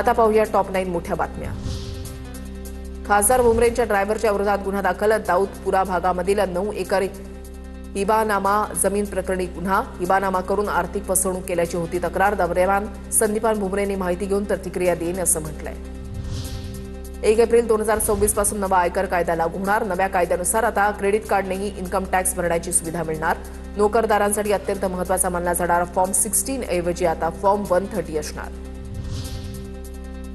आता पाहूया टॉप 9 मोठ्या बातम्या। खासदार भुमरेंच्या ड्रायव्हरच्या विरोधात गुन्हा दाखल। दाऊदपुरा भागामधील 9 एकर हिबानामा जमीन प्रकरणी गुन्हा। हिबानामा करून आर्थिक फसवणूक केल्याची होती तक्रार। दौऱ्यादरम्यान संदीपान भुमरेंनी माहिती घेऊन प्रतिक्रिया देईन असं म्हटलंय। 1 एप्रिल 2024 पासून नवा आयकर कायदा लागू होणार। नव्या कायद्यानुसार आता क्रेडिट कार्डनेही इन्कम टॅक्स भरण्याची सुविधा मिळणार। नोकरदारांसाठी अत्यंत महत्त्वाचा मानला जाणारा फॉर्म 16 ऐवजी आता फॉर्म 130 असणार।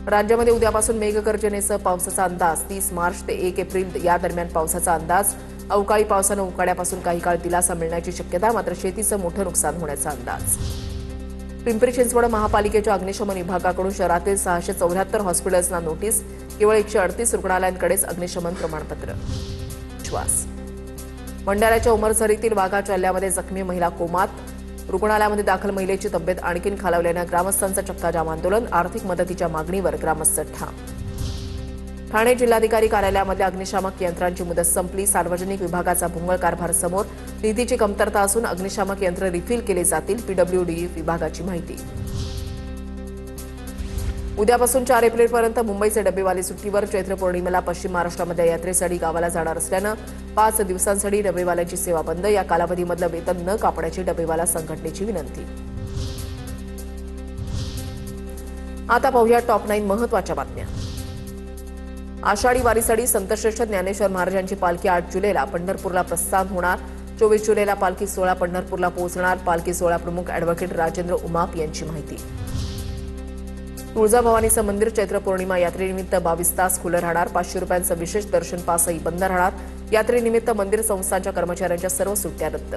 राज्यामध्ये उद्यापासून मेघगर्जनेसह पावसाचा अंदाज। 30 मार्च ते 1 एप्रिल या दरम्यान पावसाचा अंदाज। अवकाळी पावसानं उकाड्यापासून काही काळ दिलासा मिळण्याची शक्यता, मात्र शेतीचं मोठं नुकसान होण्याचा अंदाज। पिंपरी चिंचवड महापालिकेच्या अग्निशमन विभागाकडून शहरातील 674 हॉस्पिटल्सना नोटीस। केवळ 138 रुग्णालयांकडेच अग्निशमन प्रमाणपत्र। विश्वास भंडाऱ्याच्या उमरझरीतील वाघाच्या हल्ल्यामध्ये जखमी महिला कोमात। रुग्णालयामध्ये दाखल महिलेची तब्येत आणखीन खालावल्यानं ग्रामस्थांचं चक्काजाम आंदोलन। आर्थिक मदतीच्या मागणीवर ग्रामस्थ ठाम। ठाणे जिल्हाधिकारी कार्यालयामध्ये अग्निशामक यंत्रांची मुदत संपली। सार्वजनिक विभागाचा भोंगळ कारभार समोर। निधीची कमतरता असून अग्निशामक यंत्र रिफिल केले जातील। पीडब्ल्यूडी विभागाची माहिती। उद्यापासून 4 एप्रिलपर्यंत मुंबईचे डबेवाले सुट्टीवर। चैत्र पौर्णिमेला पश्चिम महाराष्ट्रामध्ये यात्रेसाठी गावाला जाणार असल्यानं 5 दिवसांसाठी डबेवाल्यांची सेवा बंद। या कालावधीमधलं वेतन न कापण्याची डबेवाला संघटनेची विनंती। आता पाहूया टॉप 9 महत्त्वाच्या बातम्या। आषाढी वारीसाठी संतश्रेष्ठ ज्ञानेश्वर महाराजांची पालखी 8 जुलैला पंढरपूरला प्रस्थान होणार। 24 जुलैला पालखी सोहळा पंढरपूरला पोहोचणार। पालखी सोहळा प्रमुख अॅडव्होकेट राजेंद्र उमाप यांची माहिती। तुळजाभवानीचं मंदिर चैत्र पौर्णिमा यात्रेनिमित्त 22 तास खुलं राहणार। 500 रुपयांचं विशेष दर्शन पासही बंद राहणार। यात्रेनिमित्त मंदिर संस्थांच्या कर्मचाऱ्यांच्या सर्व सुट्ट्या रद्द।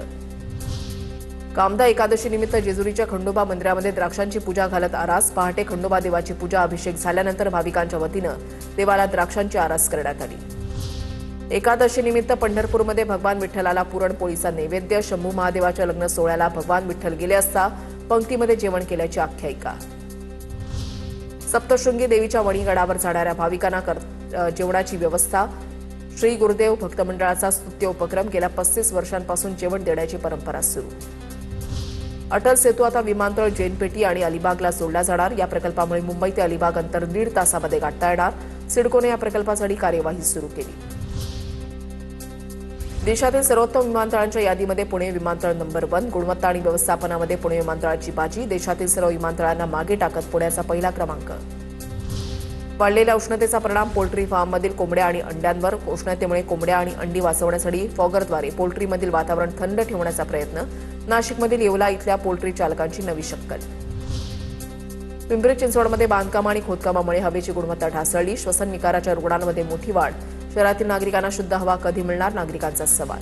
कामदा एकादशी निमित्त जेजुरीच्या खंडोबा मंदिरामध्ये द्राक्षांची पूजा घालत आरास। पहाटे खंडोबा देवाची पूजा अभिषेक झाल्यानंतर भाविकांच्या वतीनं देवाला द्राक्षांची आरास करण्यात आली। एकादशी निमित्त पंढरपूरमध्ये भगवान विठ्ठलाला पुरणपोळीचा नैवेद्य। शंभू महादेवाच्या लग्न सोहळ्याला भगवान विठ्ठल गेले असता पंक्तीमध्ये जेवण केल्याची आख्यायिका। सप्तशृंगी देवीच्या वणीगडावर जाणाऱ्या भाविकांना जेवणाची व्यवस्था। श्री गुरुदेव भक्त मंडळाचा स्तुत्य उपक्रम। गेल्या 35 वर्षांपासून जेवण देण्याची परंपरा सुरू। अटल सेतू आता विमानतळ, जैनपेटी आणि अलिबागला जोडला जाणार। या प्रकल्पामुळे मुंबई ते अलिबाग अंतर 1.5 तासामध्ये गाठता येणार। सिडकोने या प्रकल्पासाठी कार्यवाही सुरू केली। देशातील सर्वोत्तम विमानतळांच्या यादीमध्ये पुणे विमानतळ नंबर 1। गुणवत्ता आणि व्यवस्थापनामध्ये पुणे विमानतळाची बाजी। देशातील सर्व विमानतळांना मागे टाकत पुण्याचा पहिला क्रमांक। वाढलेल्या उष्णतेचा परिणाम पोल्ट्री फार्ममधील कोंबड्या आणि अंड्यांवर। उष्णतेमुळे कोंबड्या आणि अंडी वाचवण्यासाठी फॉगरद्वारे पोल्ट्रीमधील वातावरण थंड ठेवण्याचा प्रयत्न। नाशिकमधील येवला इथल्या पोल्ट्री चालकांची नवी शक्कल। पिंपरी चिंचवडमध्ये बांधकाम आणि खोदकामामुळे हवेची गुणवत्ता ढासळली। श्वसन विकाराच्या रुग्णांमध्ये मोठी वाढ। शहरातील नागरिकांना शुद्ध हवा कधी मिळणार, नागरिकांचा सवाल।